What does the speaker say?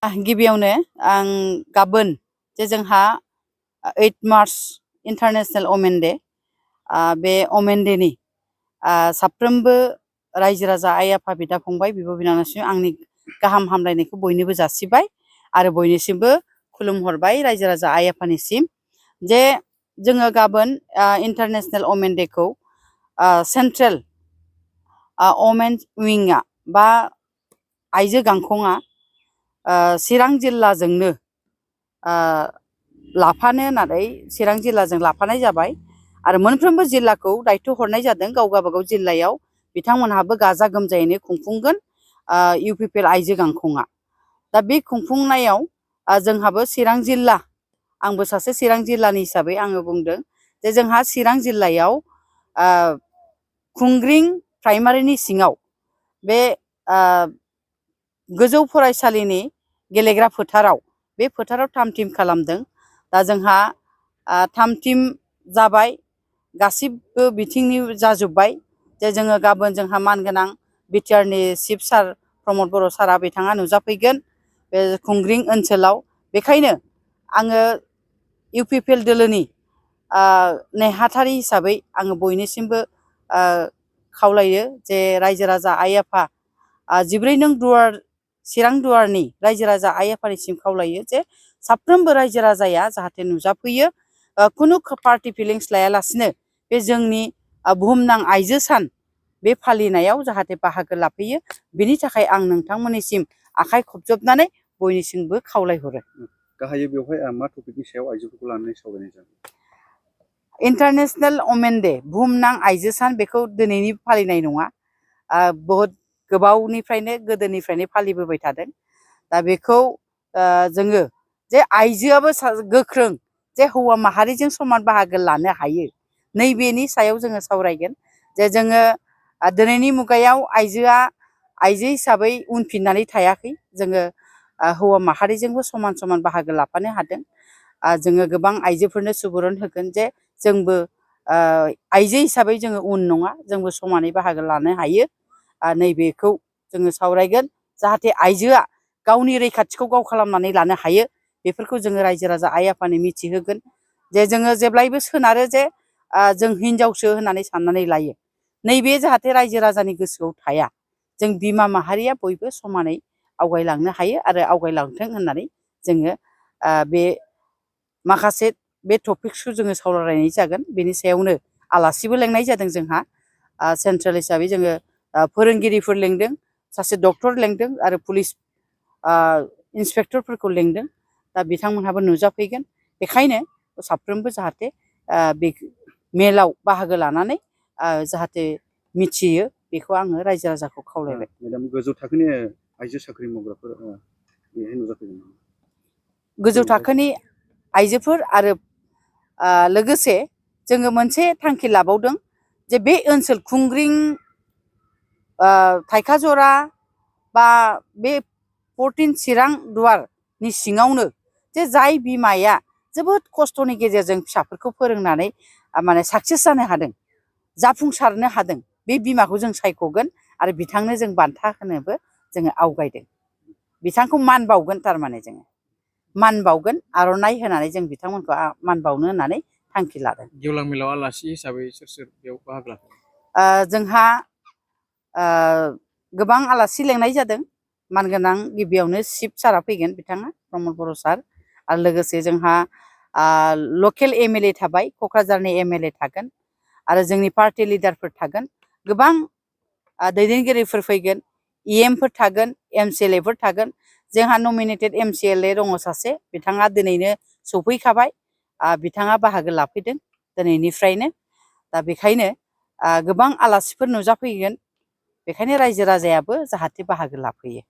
गिबियावनो आं गाबोन जे जोंहा 8 मार्च इन्टारनेशनेल वमेन डे बे वमेन डेनि साफ्रोमबो रायजो राजा आइ आफा बिदा फंबाय बिब' बिनानावसिम आंनि गाहाम हामलायनायखौ बयनोबो जासिबाय आरो बयनिसिमबो खुलुमहरबाय रायजो राजा आइ आफानिसिम जे जोङो गाबोन इन्टारनेशनेल वमेन डेखौ सेन्ट्रेल वमेन्स विंआ बा आइजो गांखंआ चिरां जिल्लाजोंनो लाफानो होननानै चिरां जिल्लाजों लाफानाय जाबाय आरो मोनफ्रोमबो जिल्लाखौ दायथ' हरनाय जादों गाव गावबागाव जिल्लायाव बिथांमोनहाबो गाजा गोमजायैनो खुंफुंगोन UPPL आइजो गांखंआ दा बे खुंफुंनायाव जोंहाबो चिरां जिल्ला आंबो सासे चिरां जिल्लानि हिसाबै आङो बुंदों जे जोंहा चिरां जिल्लायाव खुंग्रिं प्राइमारिनि सिङाव बे गोजौ फरायसालिनि गेलेग्रा फोथाराव बे फोथाराव थाम थिम खालामदों दा जोंहा थाम थिम जाबाय गासिबो बिथिंनि जाजोब्बाय जे जोङो गाबोन जोंहा मानगोनां बिटिआरनि चिफ सार प्रमद बर' सारा बिथाङा नुजाफैगोन बे खुंग्रिं ओनसोलाव बेखायनो आङो UPPL दोलोनि नेहाथारि हिसाबै आङो बयनिसिमबो खावलायो जे रायजो राजा आइ आफा 14 नं दुवार चिरां दुवारनि रायजो राजा आइ आफानिसिम खावलायो जे साफ्रोमबो रायजो राजाया जाहाथे नुजाफैयो खुनु पार्टी फिलिंस लायालासिनो बे जोंनि बुहुमनां आइजो सान बे फालिनायाव जाहाथे बाहागो लाफैयो बेनि थाखाय आं नोंथांमोननिसिम आखाइ खबजबनानै बयनिसिमबो खावलायहरो। गाहायै बेवहाय मा टपिकनि सायाव आइजोफोरखौ लानानै सावरायनाय जागोन? इन्टारनेशनेल वमेन डे बुहुमनां आइजो सान बेखौ दिनैनि फालिनाय नङा बहुद गोबावनिफ्रायनो गोदोनिफ्रायनो फालिबोबाय थादों दा बेखौ जोङो जे आइजोआबो गोख्रों जे हौवा माहारिजों समान बाहागो लानो हायो नैबेनि सायाव जोङो सावरायगोन जे जोङो दिनैनि मुगायाव आइजोआ आइजो हिसाबै उनफिननानै थायाखै जोङो हौवा माहारिजोंबो समान समान बाहागो लाफानो हादों जोङो गोबां आइजोफोरनो सुबुरुन होगोन जे जोंबो आइजो हिसाबै जोङो उन नङा जोंबो समानै बाहागो लानो हायो नैबेखौ जोङो सावरायगोन जाहाथे आइजोआ गावनि रैखाथिखौ गाव खालामनानै लानो हायो बेफोरखौ जोङो रायजो राजा आइ आफानो मिथिहोगोन जे जोङो जेब्लायबो सोनारो जे जों हिनजावसो होननानै साननानै लायो नैबे जाहाथे रायजो राजानि गोसोआव थाया जों बिमा माहारिया बयबो समानै आवगायलांनो हायो आरो आवगायलांथों होननानै जोङो बे माखासे बे टपिक्सखौ जोङो सावरायनाय जागोन बेनि सायावनो आलासिबो लेंनाय जादों जोंहा सेन्ट्रेल हिसाबै जोङो फोरोंगिरिफोर लेंदों सासे डक्टर लेंदों आरो पुलिस इन्सपेक्टरफोरखौ लेंदों दा बिथांमोनहाबो नुजाफैगोन बेखायनो साफ्रोमबो जाहाथे बे मेलाव बाहागो लानानै जाहाथे मिथियो बेखौ आङो रायजो राजाखौ खावलायबाय। मेडाम गोजौ थाखोनि आइजो साख्रि मावग्राफोर बेहाय नुजाफैगोन? गोजौ थाखोनि आइजोफोर आरो लोगोसे जोङो मोनसे थांखि लाबावदों जे बे ओनसोल खुंग्रिं थाइखाजरा बा बे 14 चिरां दुवारनि सिङावनो जे जाय बिमाया जोबोद खस्थ'नि गेजेरजों फिसाफोरखौ फोरोंनानै माने साक्सेस जानो हादों जाफुंसारनो हादों बे बिमाखौ जों सायख'गोन आरो बिथांनो जों बान्था होनोबो जोङो आवगायदों बिथांखौ मान बावगोन थारमाने जोङो मान बावगोन आर'नाइ होनानै जों बिथांमोनखौ मान बावनो होननानै थांखि लादों। गेवलां मेलाव आलासि हिसाबै सोर सोर बेयाव बाहागो लादों? जोंहा गोबां आलासि लेंनाय जादों मानगोनां गिबियावनो चिफ सारा फैगोन बिथाङा प्रमद बर' सार आरो लोगोसे जोंहा लकेल MLA थाबाय क'क्राझारनि MLA थागोन आरो जोंनि पार्टी लिडारफोर थागोन गोबां दैदेनगिरिफोर फैगोन EMफोर थागोन MCLAफोर थागोन जोंहा नमिनेटेड MCLA दङ सासे बिथाङा दिनैनो सफैखाबाय बिथाङा बाहागो लाफैदों दिनैनिफ्रायनो दा बेखायनो गोबां आलासिफोर नुजाफैगोन बेखायनो रायजो राजायाबो जाहाथे बाहागो लाफैयो।